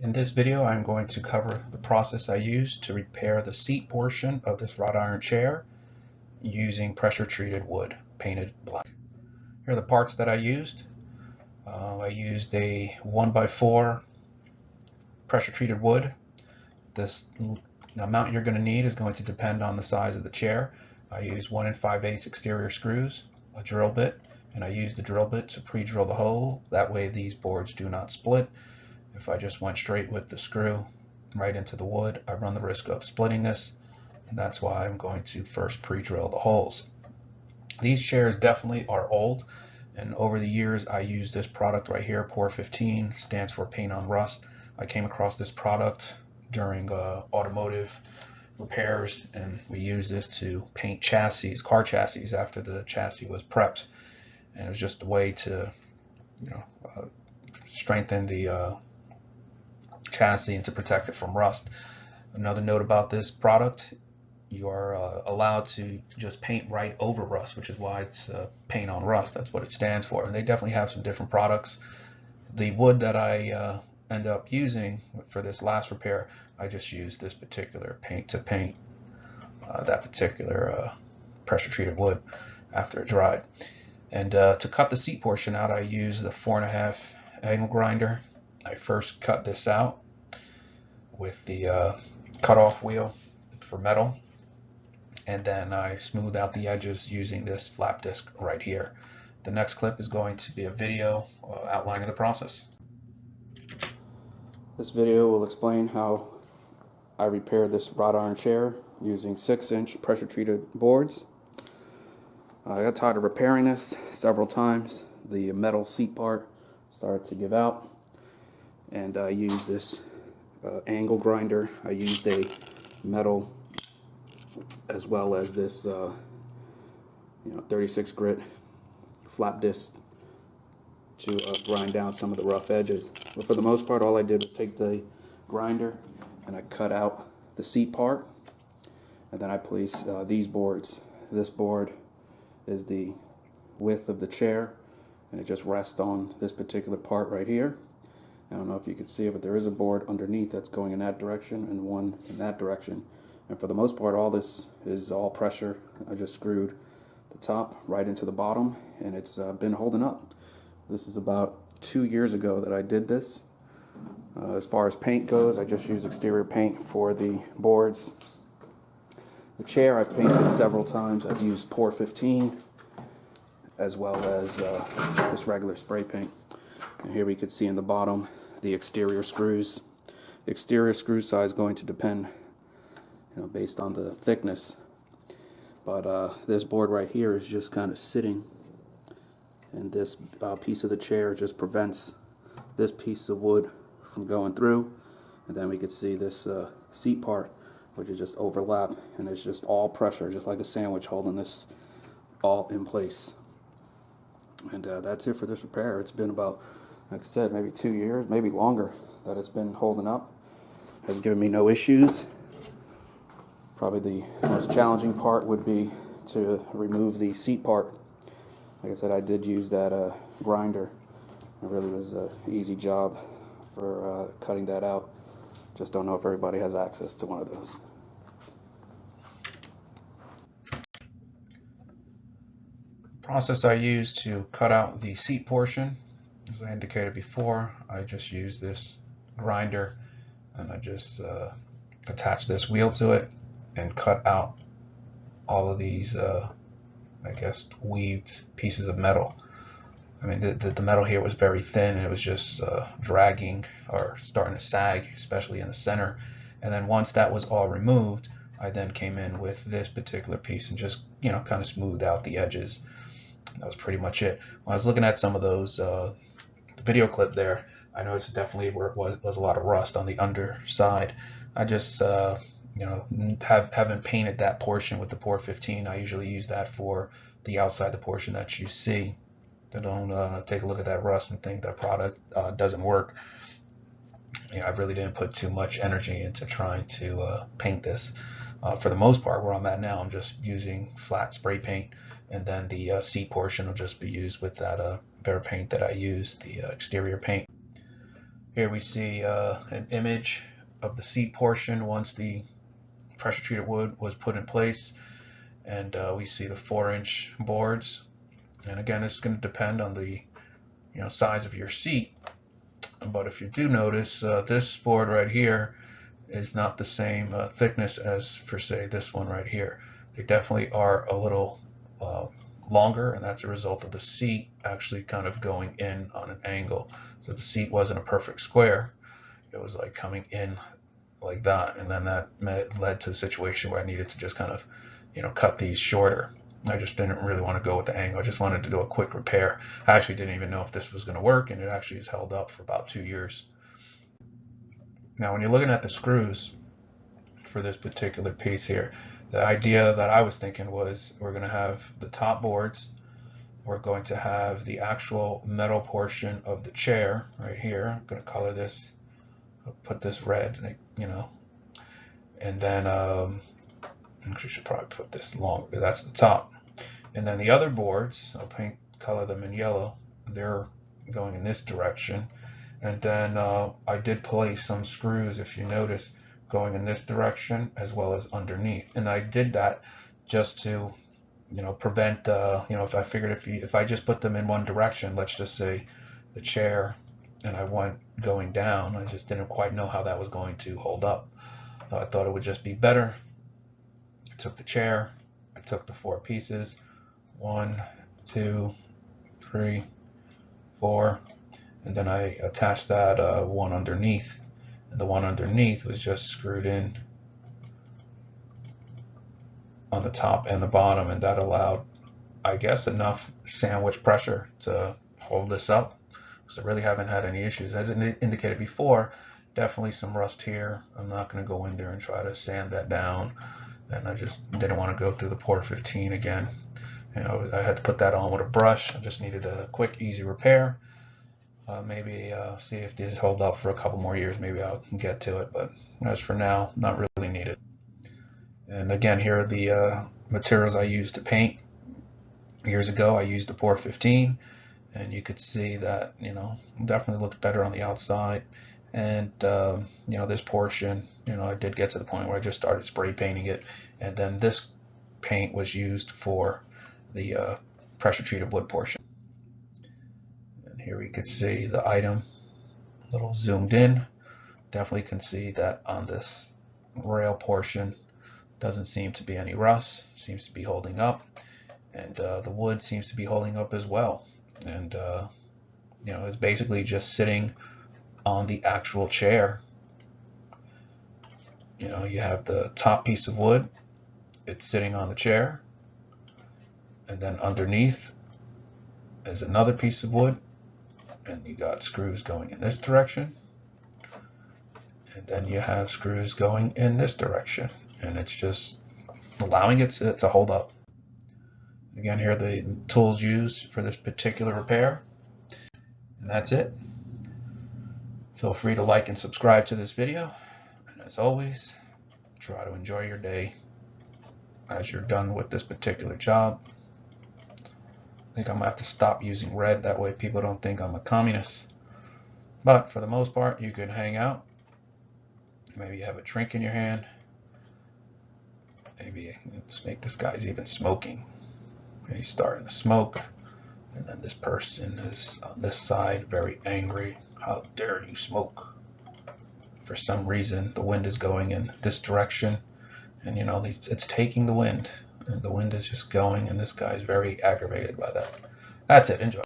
In this video, I'm going to cover the process I used to repair the seat portion of this wrought iron chair using pressure treated wood painted black. Here are the parts that I used. I used a 1x4 pressure treated wood. This amount you're going to need is going to depend on the size of the chair. I used 1 5/8 exterior screws, a drill bit, and I used the drill bit to pre-drill the hole. That way these boards do not split. If I just went straight with the screw right into the wood, I run the risk of splitting this, and that's why I'm going to first pre-drill the holes. These chairs definitely are old, and over the years I used this product right here. POR 15 stands for paint on rust. I came across this product during automotive repairs, and we used this to paint chassis, car chassis, after the chassis was prepped. And it was just a way to, strengthen the chassis and to protect it from rust. Another note about this product: you are allowed to just paint right over rust, which is why it's paint on rust. That's what it stands for. And they definitely have some different products. The wood that I end up using for this last repair, I just used this particular paint to paint that particular pressure treated wood after it dried. And to cut the seat portion out, I used the 4.5 angle grinder. I first cut this out with the cutoff wheel for metal, and then I smooth out the edges using this flap disc right here. The next clip is going to be a video outlining the process. This video will explain how I repaired this wrought iron chair using 6-inch pressure treated boards. I got tired of repairing this several times. The metal seat part started to give out, and I used this angle grinder. I used a metal as well as this 36 grit flap disc to grind down some of the rough edges. But for the most part, all I did was take the grinder and I cut out the seat part, and then I placed these boards. This board is the width of the chair, and it just rests on this particular part right here. I don't know if you can see it, but there is a board underneath that's going in that direction and one in that direction. And for the most part, all this is all pressure. I just screwed the top right into the bottom, and it's been holding up. This is about 2 years ago that I did this. As far as paint goes, I just use exterior paint for the boards. The chair I've painted several times. I've used POR 15 as well as this regular spray paint. And here we can see in the bottom the exterior screws. The exterior screw size is going to depend, based on the thickness. But this board right here is just kind of sitting, and this piece of the chair just prevents this piece of wood from going through. And then we could see this seat part, which is just overlap, and it's just all pressure, just like a sandwich, holding this all in place. And that's it for this repair. It's been about, like I said, maybe 2 years, maybe longer, that it's been holding up. Has given me no issues. Probably the most challenging part would be to remove the seat part. Like I said, I did use that grinder. It really was an easy job for cutting that out. Just don't know if everybody has access to one of those. The process I used to cut out the seat portion, as I indicated before, I just used this grinder, and I just attached this wheel to it and cut out all of these weaved pieces of metal. I mean, the metal here was very thin, and it was just dragging or starting to sag, especially in the center. And then once that was all removed, I then came in with this particular piece and just kind of smoothed out the edges. That was pretty much it. When I was looking at some of those the video clip there, I noticed definitely where it was a lot of rust on the underside. I just haven't painted that portion with the POR 15. I usually use that for the outside, the portion that you see. So don't take a look at that rust and think that product doesn't work. I really didn't put too much energy into trying to paint this. For the most part, where I'm at now, I'm just using flat spray paint, and then the seat portion will just be used with that Behr paint that I use, the exterior paint. Here we see an image of the seat portion once the pressure treated wood was put in place, and we see the 4-inch boards. And again, it's going to depend on the size of your seat, but if you do notice, this board right here is not the same thickness as, for say, this one right here. They definitely are a little longer, and that's a result of the seat actually kind of going in on an angle. So the seat wasn't a perfect square, it was like coming in like that, and then that led to the situation where I needed to just kind of cut these shorter. I just didn't really want to go with the angle. I just wanted to do a quick repair. I actually didn't even know if this was going to work, and it actually has held up for about 2 years. Now when you're looking at the screws for this particular piece here, the idea that I was thinking was we're going to have the top boards, we're going to have the actual metal portion of the chair right here. I'm going to color this, I'll put this red, and then actually should probably put this long, but that's the top. And then the other boards, I'll color them in yellow, they're going in this direction. And then I did place some screws, if you notice, going in this direction as well as underneath. And I did that just to prevent if I figured if I just put them in one direction, let's just say the chair, and I went going down, I just didn't quite know how that was going to hold up. I thought it would just be better. I took the chair, I took the 4 pieces, 1, 2, 3, 4, and then I attached that one underneath, and the one underneath was just screwed in on the top and the bottom, and that allowed, I guess, enough sandwich pressure to hold this up, because I really haven't had any issues. As indicated before, definitely some rust here. I'm not going to go in there and try to sand that down, and I just didn't want to go through the Porter 15 again. I had to put that on with a brush. I just needed a quick, easy repair. Maybe see if these hold up for a couple more years. Maybe I'll get to it, but as for now, not really needed. And again, here are the materials I used to paint. Years ago, I used the Porter 15, and you could see that definitely looked better on the outside. And this portion, I did get to the point where I just started spray painting it, and then this paint was used for the pressure treated wood portion. And here we can see the item a little zoomed in. Definitely can see that on this rail portion doesn't seem to be any rust, seems to be holding up, and the wood seems to be holding up as well. And it's basically just sitting on the actual chair. You have the top piece of wood, it's sitting on the chair, and then underneath is another piece of wood, and you got screws going in this direction, and then you have screws going in this direction, and it's just allowing it to hold up. Again, here are the tools used for this particular repair, and that's it. Feel free to like and subscribe to this video, and as always, try to enjoy your day as you're done with this particular job. I think I'm gonna have to stop using red, that way people don't think I'm a communist. But for the most part, you can hang out. Maybe you have a drink in your hand. Maybe let's make this guy's even smoking. He's starting to smoke, and then this person is on this side, very angry. How dare you smoke? For some reason, the wind is going in this direction, and it's taking the wind, and the wind is just going, and this guy's very aggravated by that. That's it. Enjoy.